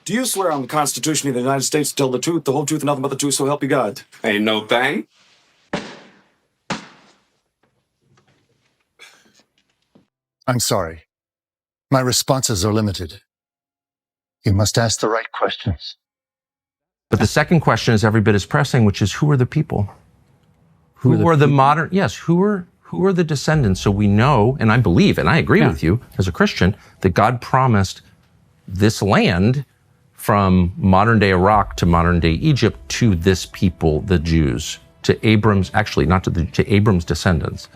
Do you swear on the Constitution of the United States to tell the truth, the whole truth, and nothing but the truth, so help you God? Ain't no thing. I'm sorry. My responses are limited. You must ask the right questions. But the second question is every bit as pressing, which is who are the people? Who are the modern, yes, who are the descendants? So we know, and I believe, and I agree with you as a Christian, that God promised this land from modern day Iraq to modern day Egypt to this people, the Jews, to Abram's, actually not to Abram's descendants,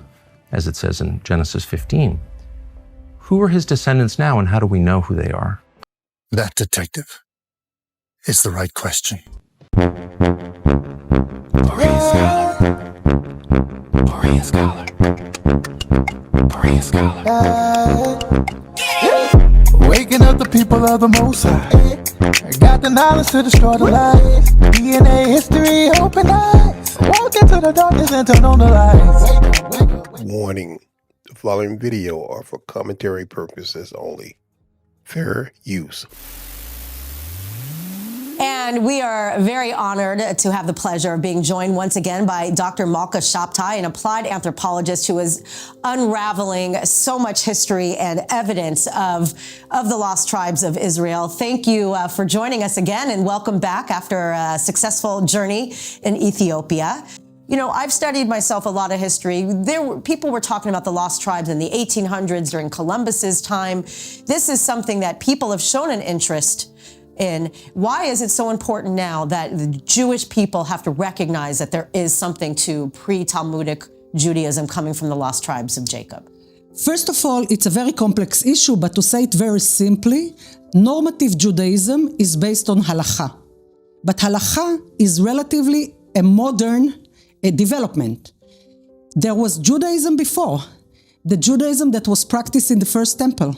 as it says in Genesis 15. Who are his descendants now, and how do we know who they are? That, detective, is the right question. Berean Scholar. Berean Scholar. Waking up the people of the Most High. Got the knowledge to destroy the lies. DNA, history, open eyes. Walk into the darkness and turn on the lights. Warning. The following video are for commentary purposes only. Fair use. And we are very honored to have the pleasure of being joined once again by Dr. Malka Shabtai, an applied anthropologist who is unraveling so much history and evidence of the lost tribes of Israel. Thank you for joining us again, and welcome back after a successful journey in Ethiopia. You know, I've studied myself a lot of history. People were talking about the lost tribes in the 1800s during Columbus's time. This is something that people have shown an interest in. Why is it so important now that the Jewish people have to recognize that there is something to pre-Talmudic Judaism coming from the lost tribes of Jacob? First of all, it's a very complex issue, but to say it very simply, normative Judaism is based on halakha. But halakha is relatively a modern development. There was Judaism before, the Judaism that was practiced in the first temple.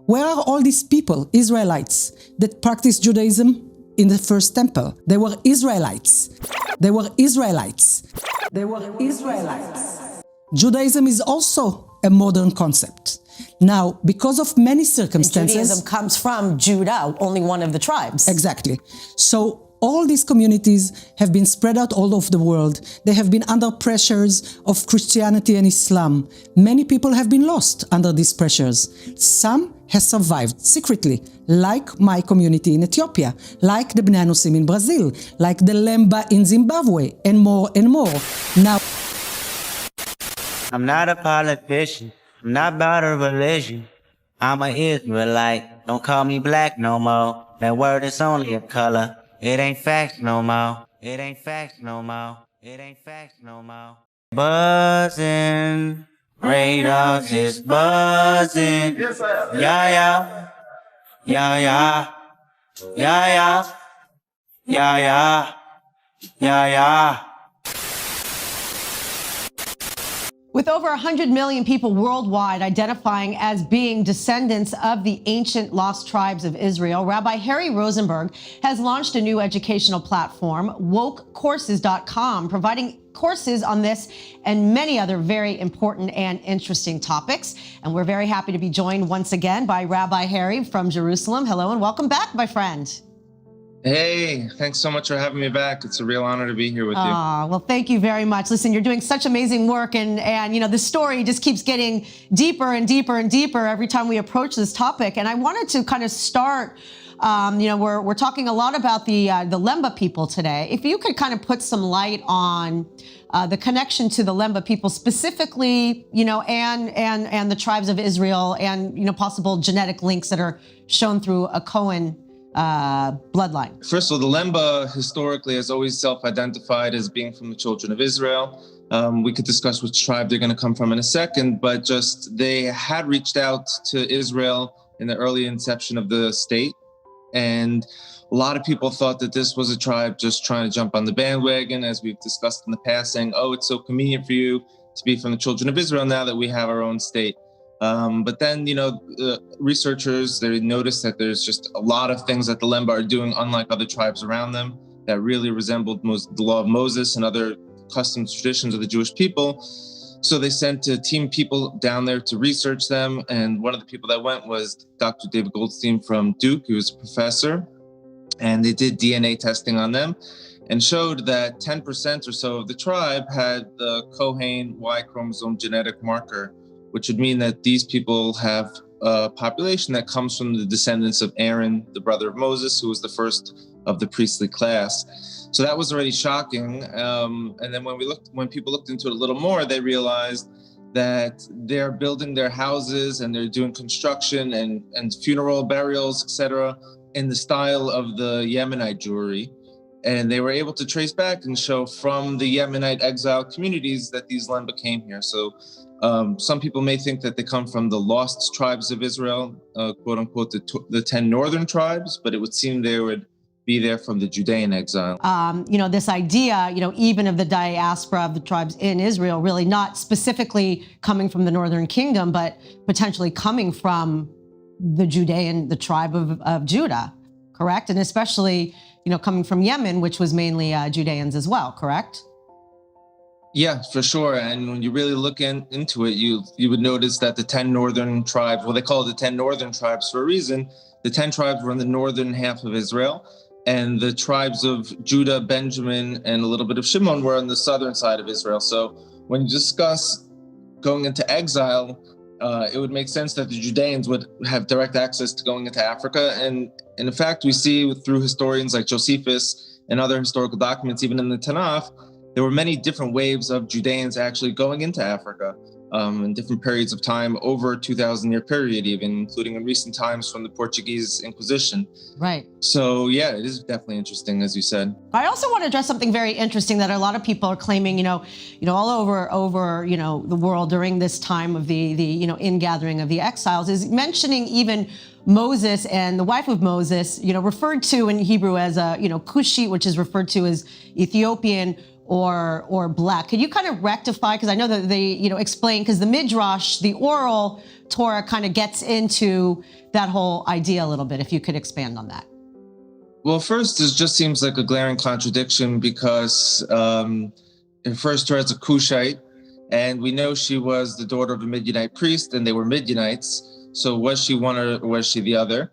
Where are all these people, Israelites, that practiced Judaism in the first temple? They were Israelites. They were Israelites. They were Israelites. Judaism is also a modern concept. Now, because of many circumstances... And Judaism comes from Judah, only one of the tribes. Exactly. So all these communities have been spread out all over the world. They have been under pressures of Christianity and Islam. Many people have been lost under these pressures. Some have survived secretly, like my community in Ethiopia, like the m&ms in Brazil, like the Lemba in Zimbabwe, and more and more. Now, I'm not a politician. I'm not about a religion. I'm an Israelite. Don't call me black no more. That word is only a color. It ain't facts no more. It ain't facts no more. It ain't facts no more. Buzzing. Radars is buzzing. Yes, sir. Yeah, yeah. Yeah, yeah. Yeah, yeah. Yeah, yeah. Yeah, yeah. With over 100 million people worldwide identifying as being descendants of the ancient lost tribes of Israel, Rabbi Harry Rosenberg has launched a new educational platform, wokecourses.com, providing courses on this and many other very important and interesting topics. And we're very happy to be joined once again by Rabbi Harry from Jerusalem. Hello and welcome back, my friend. Hey, thanks so much for having me back. It's a real honor to be here with you. Well, thank you very much. Listen, you're doing such amazing work, and you know, the story just keeps getting deeper and deeper and deeper every time we approach this topic. And I wanted to kind of start, you know, we're talking a lot about the Lemba people today. If you could kind of put some light on the connection to the Lemba people specifically, you know, and the tribes of Israel, and, you know, possible genetic links that are shown through a Cohen bloodline. First of all, the Lemba historically has always self-identified as being from the children of Israel. We could discuss which tribe they're going to come from in a second, but just they had reached out to Israel in the early inception of the state. And a lot of people thought that this was a tribe just trying to jump on the bandwagon, as we've discussed in the past, saying, oh, it's so convenient for you to be from the children of Israel now that we have our own state. But then, you know, researchers, they noticed that there's just a lot of things that the Lemba are doing, unlike other tribes around them, that really resembled the law of Moses and other customs, traditions of the Jewish people. So they sent a team of people down there to research them. And one of the people that went was Dr. David Goldstein from Duke, who was a professor. And they did DNA testing on them and showed that 10% or so of the tribe had the Cohen Y chromosome genetic marker, which would mean that these people have a population that comes from the descendants of Aaron, the brother of Moses, who was the first of the priestly class. So that was already shocking. And then when people looked into it a little more, they realized that they're building their houses and they're doing construction and funeral burials, etc., in the style of the Yemenite Jewry. And they were able to trace back and show from the Yemenite exile communities that these Lemba came here. So some people may think that they come from the lost tribes of Israel, quote unquote, the 10 northern tribes, but it would seem they would be there from the Judean exile. This idea, even of the diaspora of the tribes in Israel, really not specifically coming from the northern kingdom, but potentially coming from the tribe of Judah, correct? And especially, coming from Yemen, which was mainly Judeans as well, correct? Yeah, for sure. And when you really look into it, you would notice that the 10 northern tribes, well, they call it the 10 northern tribes for a reason. The 10 tribes were in the northern half of Israel, and the tribes of Judah, Benjamin, and a little bit of Shimon were on the southern side of Israel. So when you discuss going into exile, it would make sense that the Judeans would have direct access to going into Africa. And in fact, we see through historians like Josephus and other historical documents, even in the Tanakh, there were many different waves of Judeans actually going into Africa in different periods of time, over a 2,000-year period, even including in recent times from the Portuguese Inquisition. Right. So yeah, it is definitely interesting, as you said. I also want to address something very interesting that a lot of people are claiming, all over, the world during this time of the ingathering of the exiles, is mentioning even Moses and the wife of Moses, referred to in Hebrew as a, Cushite, which is referred to as Ethiopian or black. Could you kind of rectify, because I know that they, explain, because the Midrash, the oral Torah, kind of gets into that whole idea a little bit, if you could expand on that. Well, first, it just seems like a glaring contradiction because it refers to her as a Cushite, and we know she was the daughter of a Midianite priest, and they were Midianites. So was she one or was she the other?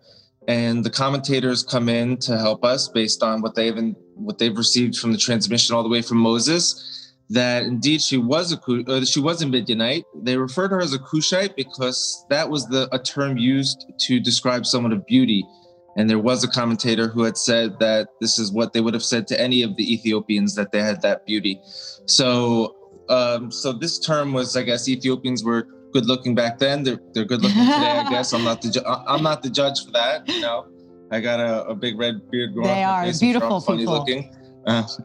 And the commentators come in to help us based on what they've received from the transmission all the way from Moses, that indeed she was a Midianite. They refer to her as a Cushite because that was a term used to describe someone of beauty. And there was a commentator who had said that this is what they would have said to any of the Ethiopians, that they had that beauty. So this term was, I guess, Ethiopians were good looking back then. They're good looking today, I guess. I'm not the judge for that. I got a big red beard going. They are beautiful funny people. Looking.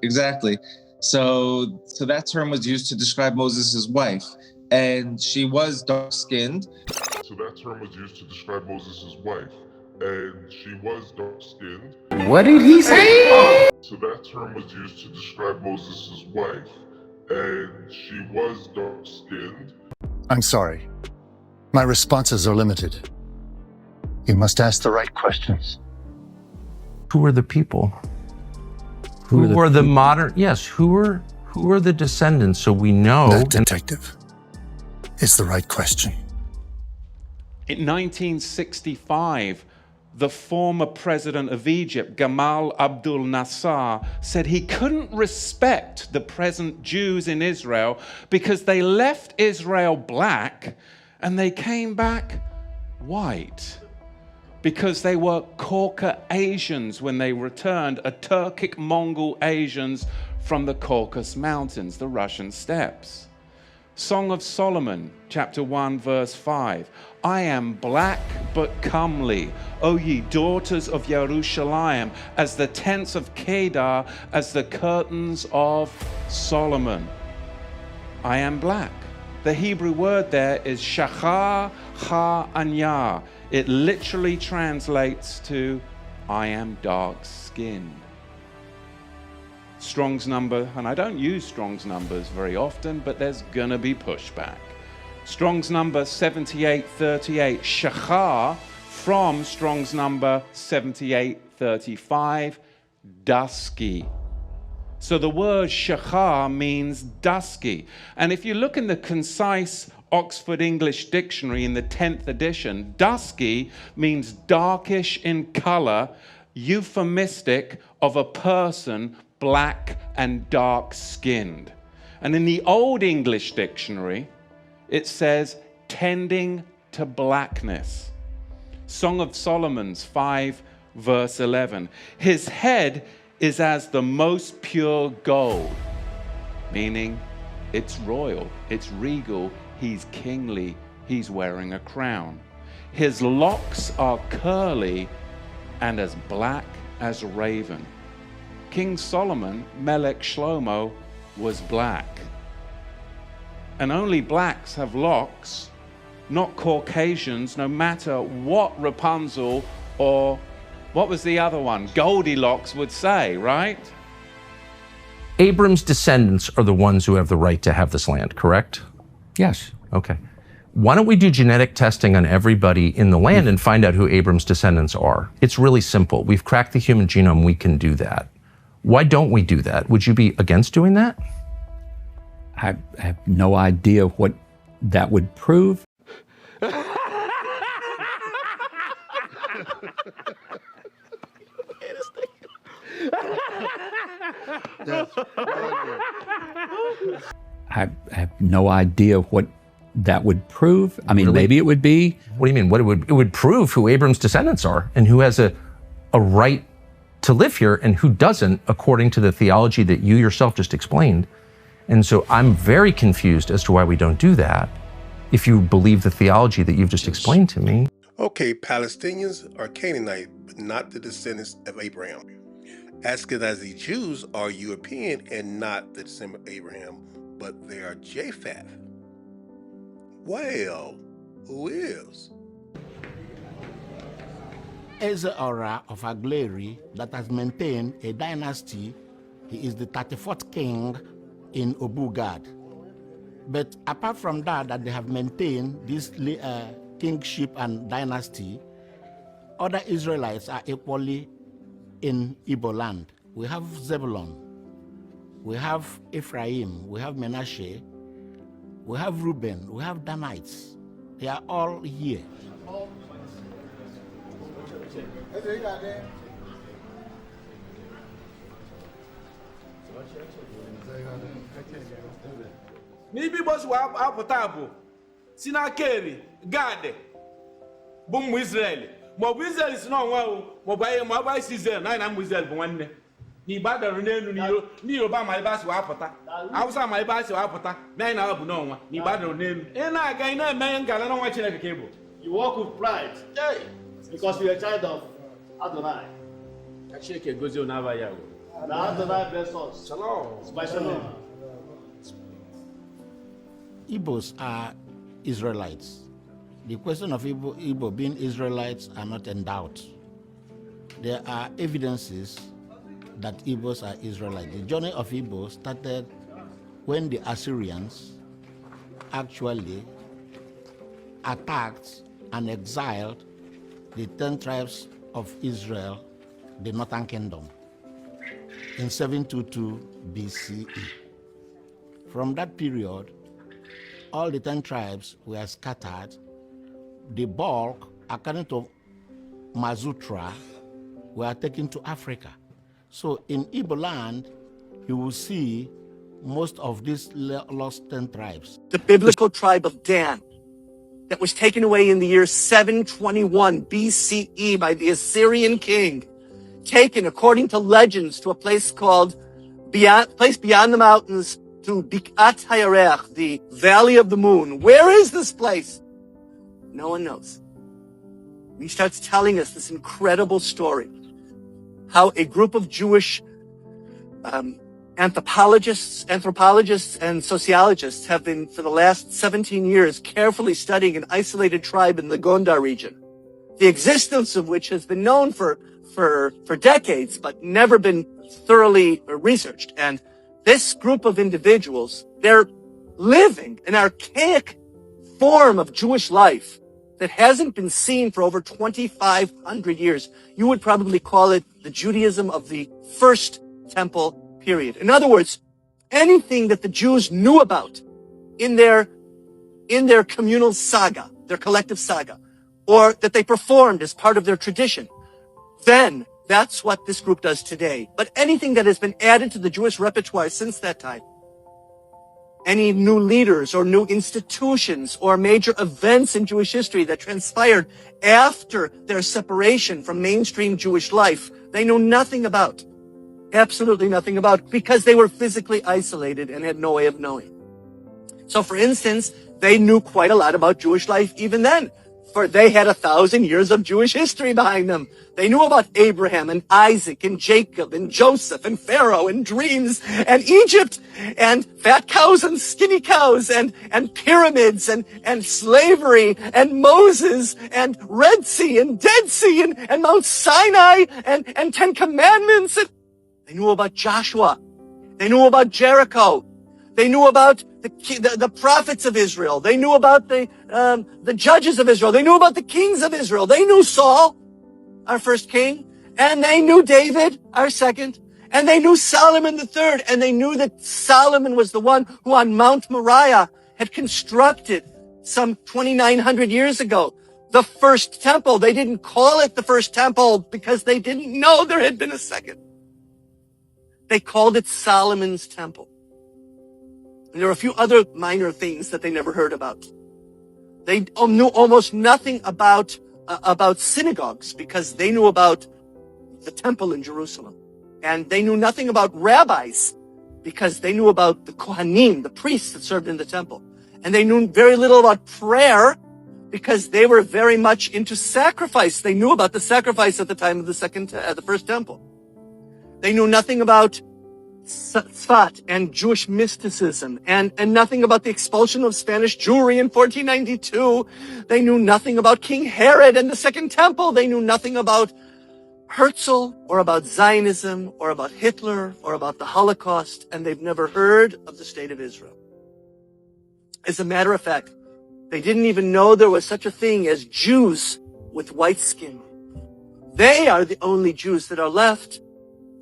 Exactly. So that term was used to describe Moses' wife, and she was dark skinned. So that term was used to describe Moses' wife, and she was dark skinned. What did he say? So that term was used to describe Moses' wife, and she was dark skinned. I'm sorry. My responses are limited. You must ask the right questions. Who are the people? Who are the modern? Yes. Who are the descendants? So we know. That, detective, is the right question. In 1965, the former president of Egypt, Gamal Abdel Nasser, said he couldn't respect the present Jews in Israel because they left Israel black and they came back white, because they were Caucasians when they returned, Turkic Mongol Asians from the Caucasus Mountains, the Russian steppes. Song of Solomon, chapter 1, verse 5. I am black but comely, O ye daughters of Jerusalem, as the tents of Kedar, as the curtains of Solomon. I am black. The Hebrew word there is shachar ha-anya. It literally translates to, I am dark-skinned. Strong's number, and I don't use Strong's numbers very often, but there's gonna be pushback. Strong's number 7838, shachar, from Strong's number 7835, dusky. So the word shachar means dusky. And if you look in the concise Oxford English Dictionary in the 10th edition, dusky means darkish in color, euphemistic of a person black and dark-skinned. And in the Old English Dictionary, it says tending to blackness. Song of Solomon's 5, verse 11. His head is as the most pure gold, meaning it's royal, it's regal, he's kingly, he's wearing a crown. His locks are curly and as black as a raven. King Solomon, Melech Shlomo, was black. And only blacks have locks, not Caucasians, no matter what Rapunzel or what was the other one, Goldilocks would say, right? Abram's descendants are the ones who have the right to have this land, correct? Yes. Okay. Why don't we do genetic testing on everybody in the land and find out who Abram's descendants are? It's really simple. We've cracked the human genome. We can do that. Why don't we do that? Would you be against doing that? I have no idea what that would prove. I have no idea what that would prove. I mean, maybe it would be. What do you mean? It would prove who Abram's descendants are and who has a right to live here and who doesn't, according to the theology that you yourself just explained. And so I'm very confused as to why we don't do that if you believe the theology that you've just explained to me. Okay, Palestinians are Canaanite, but not the descendants of Abraham. Ashkenazi Jews are European and not the descendant of Abraham, but they are Japheth. Well, who is? Ezra of Agleri that has maintained a dynasty. He is the 34th king in Obugad. But apart from that they have maintained this kingship and dynasty, other Israelites are equally in Igbo land. We have Zebulun, we have Ephraim, we have Menashe, we have Reuben, we have Danites. They are all here. N'ibi boss wa apụta bụ si n'aka eri Gad bụ ụmụ Israel ma ọ bụ Israel si n'ọnwa o ma ọ bụ anyị ma ọ bụ anyị si Israel na ụmụ Israel bụ nwanne n'Igbo adọrọ n'elu n'Yoruba ma ebe a si wa apụta Hausa ma ebe a si wa apụta na anyị na bụ n'ọnwa n'Igbo adọrọ n'elu ị na-aga ị na-eme ngala n'ọnwa Chineke ka ị bụ. You walk with pride because you're a child of Adonai. Chineke gozie onaba ya o. Now Adonai bless us. Shalom. Special name. Igbos are Israelites. The question of Igbo being Israelites are not in doubt. There are evidences that Igbos are Israelites. The journey of Igbo started when the Assyrians actually attacked and exiled the 10 tribes of Israel, the Northern Kingdom, in 722 BCE. From that period, all the 10 tribes were scattered. The bulk, according to Mazutra, were taken to Africa. So in Igbo land, you will see most of these lost 10 tribes. The biblical tribe of Dan that was taken away in the year 721 BCE by the Assyrian king, taken according to legends to a place called beyond the mountains, to Bikat Hayarech, the Valley of the Moon. Where is this place? No one knows. He starts telling us this incredible story, how a group of Jewish anthropologists and sociologists have been, for the last 17 years, carefully studying an isolated tribe in the Gondar region, the existence of which has been known for decades, but never been thoroughly researched. And this group of individuals, they're living an archaic form of Jewish life that hasn't been seen for over 2,500 years. You would probably call it the Judaism of the First Temple period. In other words, anything that the Jews knew about in their communal saga, their collective saga, or that they performed as part of their tradition, then That's what this group does today. But anything that has been added to the Jewish repertoire since that time, any new leaders or new institutions or major events in Jewish history that transpired after their separation from mainstream Jewish life, they know nothing about. Absolutely nothing about, because they were physically isolated and had no way of knowing. So, for instance, they knew quite a lot about Jewish life even then, for they had 1,000 years of Jewish history behind them. They knew about Abraham and Isaac and Jacob and Joseph and Pharaoh and dreams and Egypt and fat cows and skinny cows and pyramids and slavery and Moses and Red Sea and Dead Sea and Mount Sinai and 10 Commandments. They knew about Joshua. They knew about Jericho. They knew about the prophets of Israel. They knew about the judges of Israel. They knew about the kings of Israel. They knew Saul, our first king, and they knew David, our second, and they knew Solomon the third, and they knew that Solomon was the one who on Mount Moriah had constructed some 2,900 years ago the first temple. They didn't call it the first temple because they didn't know there had been a second. They called it Solomon's temple. And there were a few other minor things that they never heard about. They knew almost nothing about synagogues because they knew about the temple in Jerusalem. And they knew nothing about rabbis because they knew about the Kohanim, the priests that served in the temple. And they knew very little about prayer because they were very much into sacrifice. They knew about the sacrifice at the time of the first temple. They knew nothing about Tzfat and Jewish mysticism and nothing about the expulsion of Spanish Jewry in 1492. They knew nothing about King Herod and the Second Temple. They knew nothing about Herzl or about Zionism or about Hitler or about the Holocaust, and they've never heard of the State of Israel. As a matter of fact, they didn't even know there was such a thing as Jews with white skin. They are the only Jews that are left.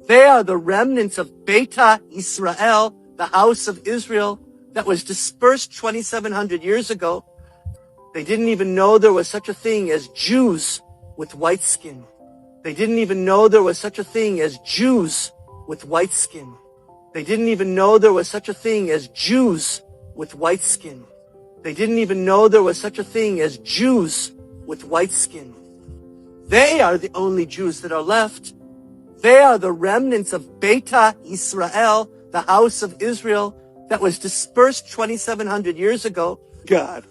They are the remnants of Beta Israel, the house of Israel, that was dispersed 2,700 years ago. They didn't even know there was such a thing as Jews with white skin. They didn't even know there was such a thing as Jews with white skin. They didn't even know there was such a thing as Jews with white skin. They didn't even know there was such a thing as Jews with white skin. They are the only Jews that are left. They are the remnants of Beta Israel, the house of Israel, that was dispersed 2,700 years ago. God,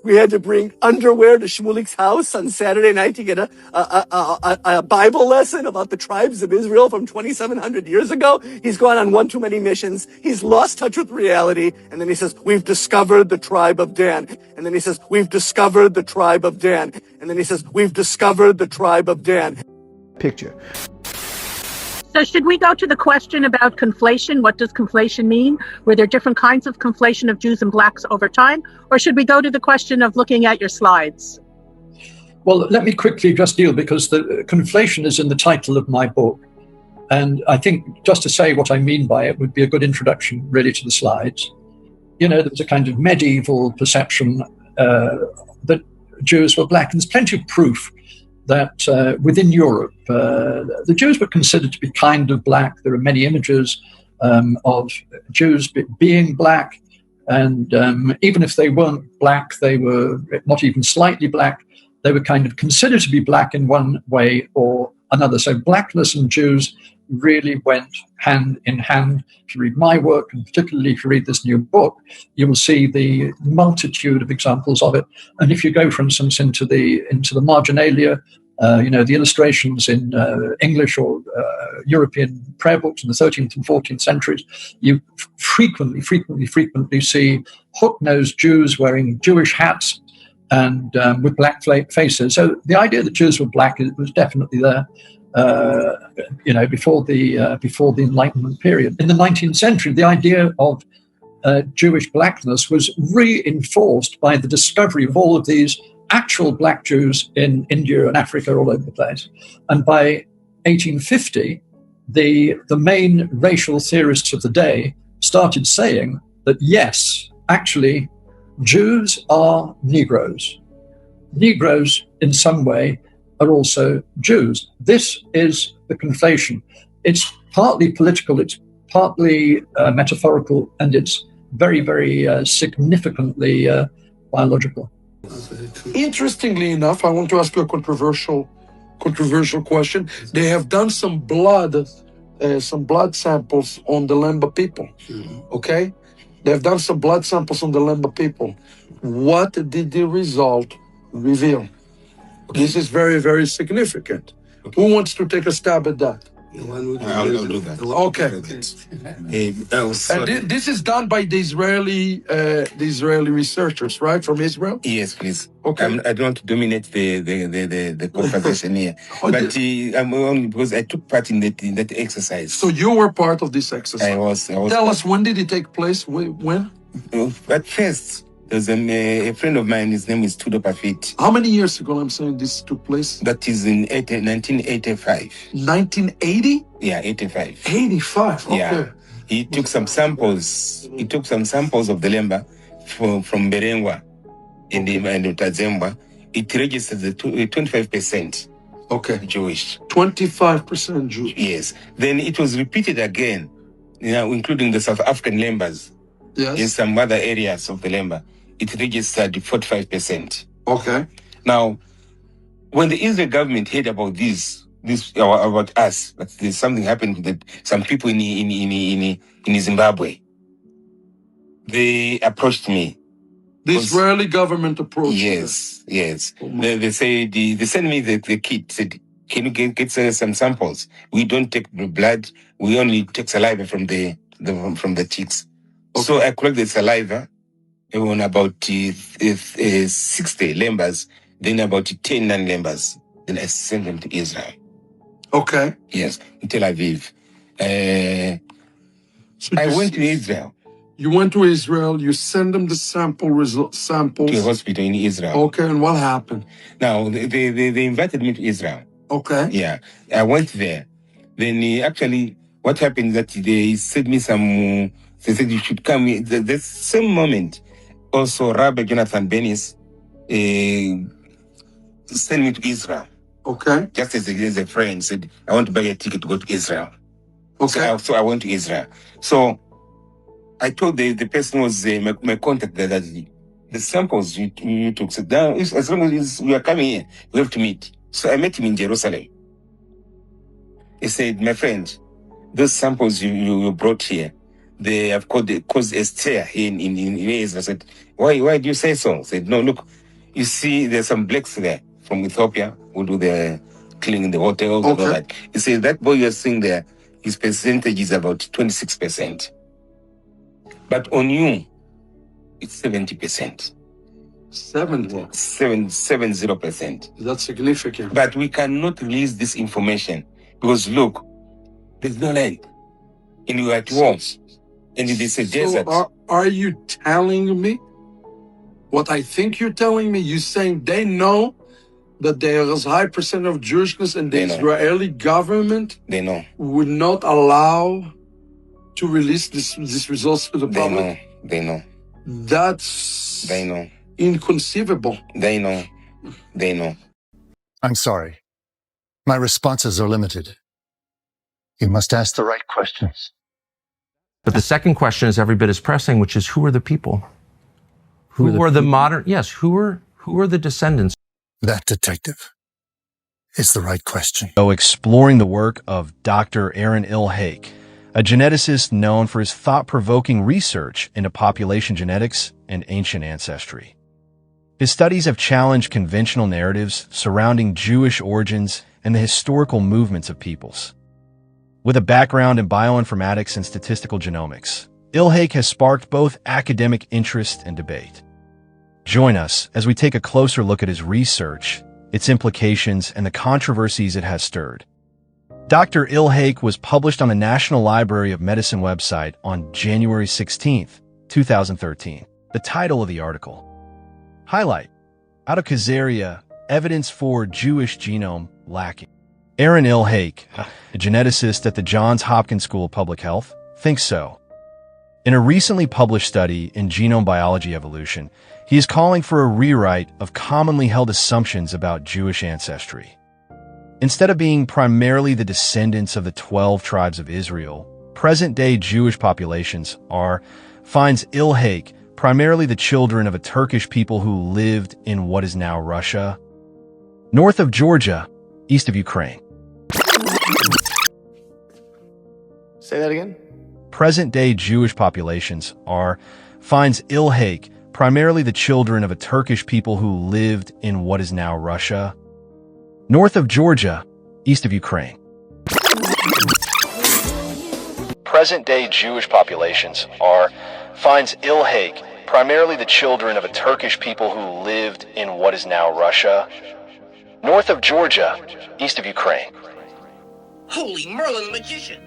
we had to bring underwear to Shmulik's house on Saturday night to get a Bible lesson about the tribes of Israel from 2,700 years ago. He's gone on one too many missions. He's lost touch with reality. And then he says, we've discovered the tribe of Dan. And then he says, we've discovered the tribe of Dan. And then he says, we've discovered the tribe of Dan. Picture. So should we go to the question about conflation? What does conflation mean? Were there different kinds of conflation of Jews and blacks over time? Or should we go to the question of looking at your slides? Well, let me quickly just deal, because the conflation is in the title of my book. And I think just to say what I mean by it would be a good introduction really to the slides. You know, there's a kind of medieval perception that Jews were black. And there's plenty of proof that within Europe, the Jews were considered to be kind of black. There are many images of Jews being black, and even if they weren't black, they were not even slightly black. They were kind of considered to be black in one way or another. So blackness and Jews really went hand in hand. If you read my work, and particularly if you read this new book, you will see the multitude of examples of it. And if you go, for instance, into the marginalia, the illustrations in English or European prayer books in the 13th and 14th centuries, you frequently see hook-nosed Jews wearing Jewish hats and with black faces. So the idea that Jews were black was definitely there. Before the Enlightenment period. In the 19th century, the idea of Jewish blackness was reinforced by the discovery of all of these actual black Jews in India and Africa, all over the place. And by 1850, the main racial theorists of the day started saying that, yes, actually, Jews are Negroes. Negroes, in some way, are also Jews. This is the conflation. It's partly political, it's partly metaphorical, and it's very, very significantly biological. Interestingly enough, I want to ask you a controversial question. They have done some blood samples on the Lemba people. Okay, they have done some blood samples on the Lemba people. What did the result reveal? This is very, very significant. Who wants to take a stab at that? I'll do that. Okay. And this is done by the Israeli researchers, right, from Israel? Yes, please. Okay. I don't want to dominate the conversation here, but I'm only because I took part in that exercise. So you were part of this exercise. I was. Tell us, when did it take place? When? At first, there's a friend of mine. His name is Tudo Pafit. How many years ago? I'm saying this took place. That is in 1985. 1980? Yeah, 85. 85. Okay. Yeah. He took some samples. He took some samples of the Lemba from Berengwa in the Tazemba. It registers the 25%. Okay. Jewish. 25% Jewish. Yes. Then it was repeated again, including the South African Lembas. Yes. In some other areas of the Lemba, it registered 45%. Okay. Now, when the Israel government heard about about us, that there's something happened to some people in Zimbabwe, they approached me. The Israeli government approached you? Yes. They sent me the kit, said, can you get some samples? We don't take blood, we only take saliva from the chicks. Okay. So I collect the saliva on about 60 Lembas, then about 10 non-Lembas. Then I send them to Israel. Okay. Yes, in Tel Aviv. I went to Israel. You went to Israel, you send them the samples. To a hospital in Israel. Okay, and what happened? Now, they invited me to Israel. Okay. Yeah, I went there. Then actually, what happened is that they sent me some... They said you should come. The same moment, also Rabbi Jonathan Bennis sent me to Israel. Okay. Just as a friend said, I want to buy a ticket to go to Israel. Okay. So I went to Israel. So I told the person was my contact that the samples you took. So now, as long as we are coming here, we have to meet. So I met him in Jerusalem. He said, my friend, those samples you brought here, they have caused a stir here in Israel. I said, why do you say so? I said, no, look, you see, there's some blacks there from Ethiopia who do the cleaning the hotels and all that. He said, that boy you're seeing there, his percentage is about 26%. But on you, it's 70%. 70%. That's significant. But we cannot release this information because, look, there's no land. And you are at war. And it is a desert. So are you telling me what I think you're telling me? You're saying they know that there is a high percent of Jewishness and the Israeli government would not allow to release these results to the public? They know. That's know. Inconceivable. They know. I'm sorry. My responses are limited. You must ask the right questions. But the second question is every bit as pressing, which is who are the people? Who are the modern? Yes, who are the descendants? That, detective, is the right question. So exploring the work of Dr. Aaron Ilhake, a geneticist known for his thought-provoking research into population genetics and ancient ancestry. His studies have challenged conventional narratives surrounding Jewish origins and the historical movements of peoples. With a background in bioinformatics and statistical genomics, Ilhake has sparked both academic interest and debate. Join us as we take a closer look at his research, its implications, and the controversies it has stirred. Dr. Ilhake was published on the National Library of Medicine website on January 16, 2013. The title of the article: Highlight: Out of Khazarian, Evidence for Jewish Genome Lacking. Aaron Ilhake, a geneticist at the Johns Hopkins School of Public Health, thinks so. In a recently published study in Genome Biology Evolution, he is calling for a rewrite of commonly held assumptions about Jewish ancestry. Instead of being primarily the descendants of the 12 tribes of Israel, present-day Jewish populations finds Ilhake primarily the children of a Turkish people who lived in what is now Russia, north of Georgia, east of Ukraine. Say that again? Present-day Jewish populations finds Ilhake primarily the children of a Turkish people who lived in what is now Russia, north of Georgia, east of Ukraine. Present-day Jewish populations finds Ilhake primarily the children of a Turkish people who lived in what is now Russia, north of Georgia, east of Ukraine. Holy Merlin the magician!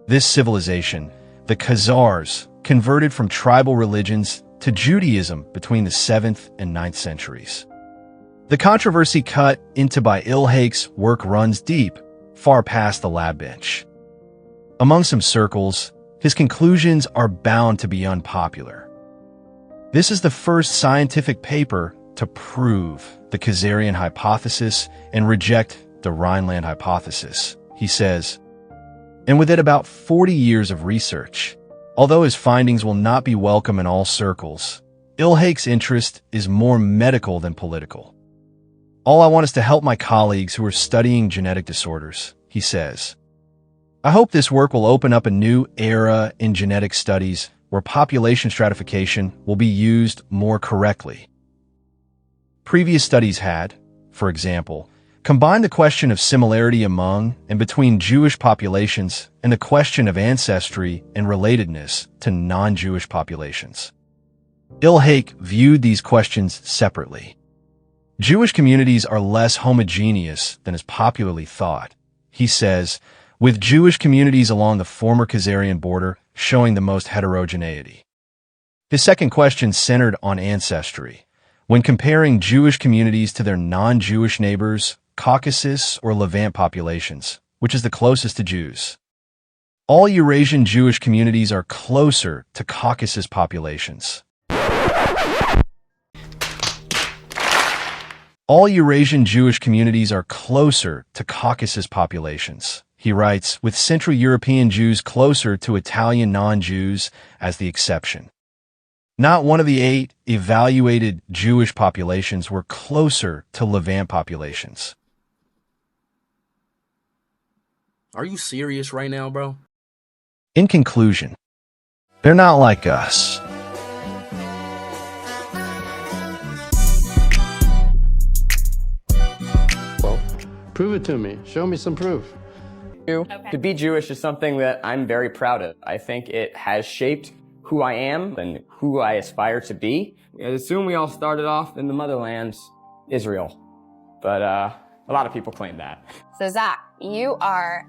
This civilization, the Khazars, converted from tribal religions to Judaism between the 7th and 9th centuries. The controversy cut into by Ilhake's work runs deep, far past the lab bench. Among some circles, his conclusions are bound to be unpopular. This is the first scientific paper to prove the Khazarian hypothesis and reject the Rhineland hypothesis, he says. And with it about 40 years of research, although his findings will not be welcome in all circles, Ilhake's interest is more medical than political. All I want is to help my colleagues who are studying genetic disorders, he says. I hope this work will open up a new era in genetic studies where population stratification will be used more correctly. Previous studies had, for example, combined the question of similarity among and between Jewish populations and the question of ancestry and relatedness to non-Jewish populations. Ilhake viewed these questions separately. Jewish communities are less homogeneous than is popularly thought, he says, with Jewish communities along the former Khazarian border showing the most heterogeneity. His second question centered on ancestry. When comparing Jewish communities to their non-Jewish neighbors, Caucasus or Levant populations, which is the closest to Jews. All Eurasian Jewish communities are closer to Caucasus populations. All Eurasian Jewish communities are closer to Caucasus populations, he writes, with Central European Jews closer to Italian non-Jews as the exception. Not one of the 8 evaluated Jewish populations were closer to Levant populations. Are you serious right now, bro? In conclusion, they're not like us. Well, prove it to me. Show me some proof. To be Jewish is something that I'm very proud of. I think it has shaped who I am and who I aspire to be. I assume we all started off in the motherland, Israel. But a lot of people claim that. So Zach, you are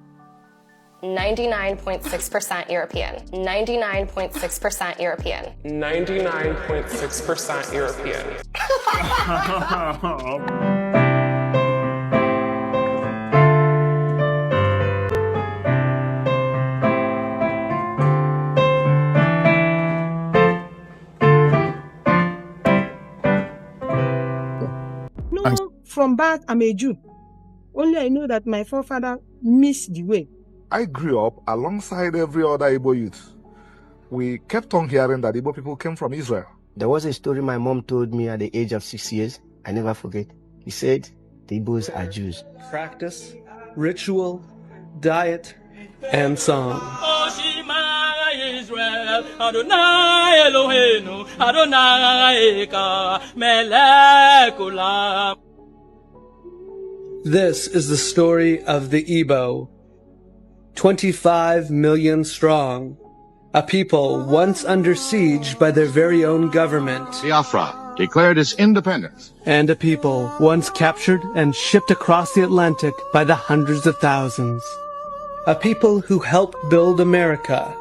99.6% European. 99.6% European. 99.6% European. No, from birth, I'm a Jew. Only I know that my forefather missed the way. I grew up alongside every other Igbo youth. We kept on hearing that Igbo people came from Israel. There was a story my mom told me at the age of 6 years. I never forget. He said, the Igbos are Jews. Practice, ritual, diet, and song. This is the story of the Igbo, 25 million strong, a people once under siege by their very own government. Biafra declared its independence. And a people once captured and shipped across the Atlantic by the hundreds of thousands. A people who helped build America,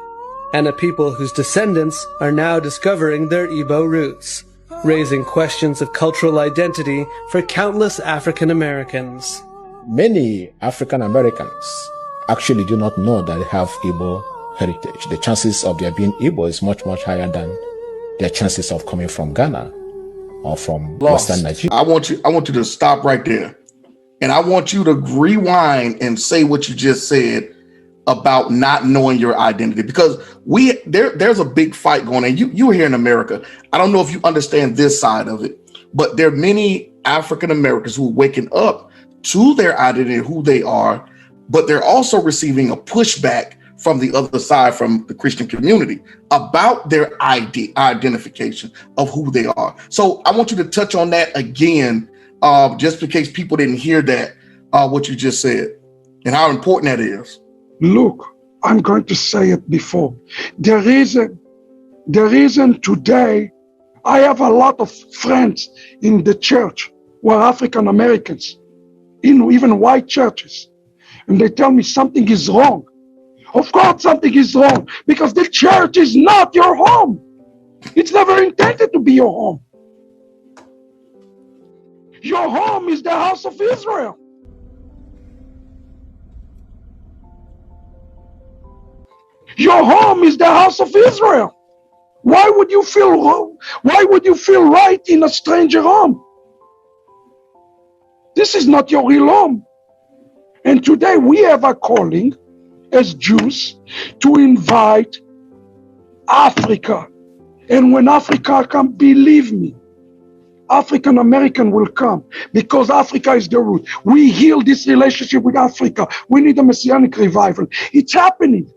and a people whose descendants are now discovering their Igbo roots, raising questions of cultural identity for countless African Americans. Many African Americans actually do not know that they have Igbo heritage. The chances of their being Igbo is much, much higher than their chances of coming from Ghana or from Lost. Western Nigeria. I want you to stop right there. And I want you to rewind and say what you just said about not knowing your identity, because there's a big fight going on. You here in America. I don't know if you understand this side of it, but there are many African Americans who are waking up to their identity, who they are, but they're also receiving a pushback from the other side, from the Christian community, about their identification of who they are. So I want you to touch on that again, just in case people didn't hear that, what you just said, and how important that is. Look, I'm going to say it before. The reason today, I have a lot of friends in the church who are African Americans, in even white churches, and they tell me something is wrong. Of course something is wrong, because the church is not your home. It's never intended to be your home. Your home is the house of Israel. Your home is the house of Israel. Why would you feel wrong? Why would you feel right in a stranger home? This is not your real home. And today we have a calling as Jews to invite Africa. And when Africa comes, believe me, African American will come, because Africa is the root. We heal this relationship with Africa. We need a messianic revival. It's happening.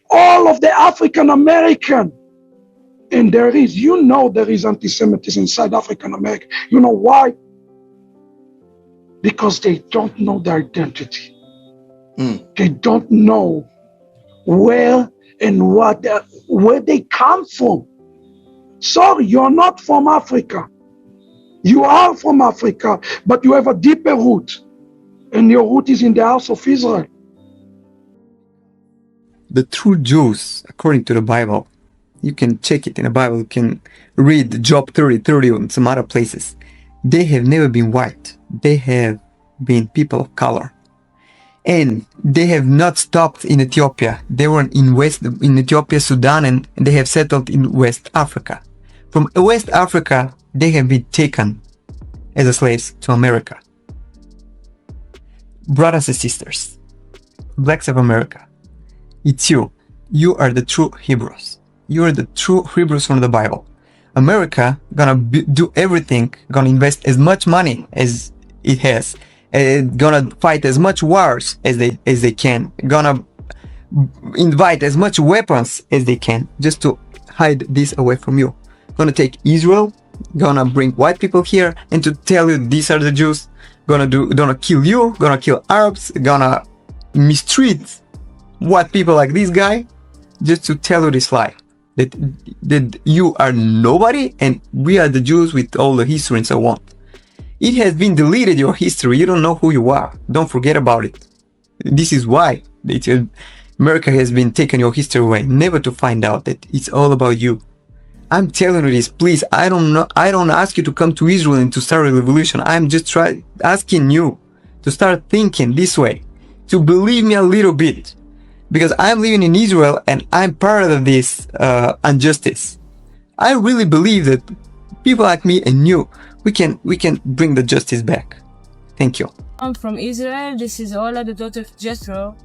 All of the African American, and there is anti-Semitism inside African American. You know why? Because they don't know their identity. They don't know where and where they come from. Sorry, you're not from Africa. You are from Africa, but you have a deeper root, and your root is in the house of Israel. The true Jews, according to the Bible, you can check it in the Bible, you can read Job 30:30 and some other places. They have never been white. They have been people of color. And they have not stopped in Ethiopia. They were in Ethiopia, Sudan, and they have settled in West Africa. From West Africa, they have been taken as slaves to America. Brothers and sisters, blacks of America, it's you. You are the true Hebrews. You are the true Hebrews from the Bible. America gonna do everything, gonna invest as much money as it has, gonna fight as much wars as they can, gonna invite as much weapons as they can, just to hide this away from you. Gonna take Israel, gonna bring white people here, and to tell you these are the Jews. Gonna kill you, gonna kill Arabs, gonna mistreat white people like this guy, just to tell you this lie. That you are nobody and we are the Jews with all the history and so on. It has been deleted, your history. You don't know who you are. Don't forget about it. This is why America has been taking your history away, never to find out that it's all about you. I'm telling you this, please. I don't ask you to come to Israel and to start a revolution. I'm just asking you to start thinking this way, to believe me a little bit. Because I'm living in Israel and I'm part of this injustice. I really believe that people like me and you, we can bring the justice back. Thank you. I'm from Israel. This is Ola, the daughter of Jethro.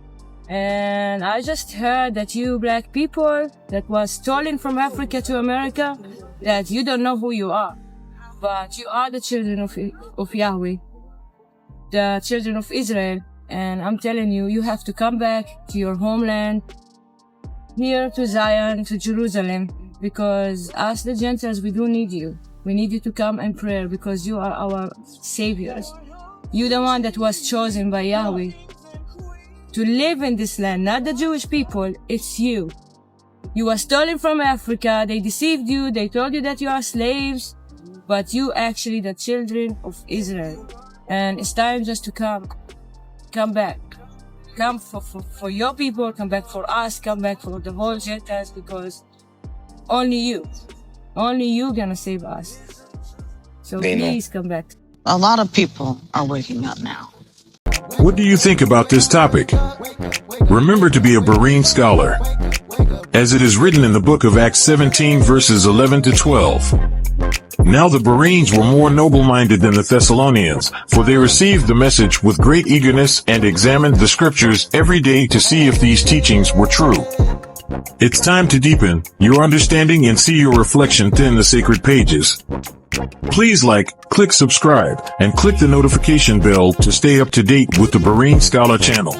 And I just heard that you black people that was stolen from Africa to America, that you don't know who you are. But you are the children of Yahweh, the children of Israel. And I'm telling you, you have to come back to your homeland, here to Zion, to Jerusalem, because us, the Gentiles, we do need you. We need you to come and pray, because you are our saviors. You're the one that was chosen by Yahweh to live in this land, not the Jewish people, it's you. You were stolen from Africa, they deceived you, they told you that you are slaves, but you actually the children of Israel. And it's time just to come back. Come for your people, come back for us, come back for the whole Gentiles, because only you gonna save us. So please come back. A lot of people are waking up now. What do you think about this topic? Remember to be a Berean scholar, as it is written in the book of Acts 17 verses 11 to 12. Now the Bereans were more noble-minded than the Thessalonians, for they received the message with great eagerness and examined the scriptures every day to see if these teachings were true. It's time to deepen your understanding and see your reflection within the sacred pages. Please like, click subscribe, and click the notification bell to stay up to date with the Berean Scholar channel.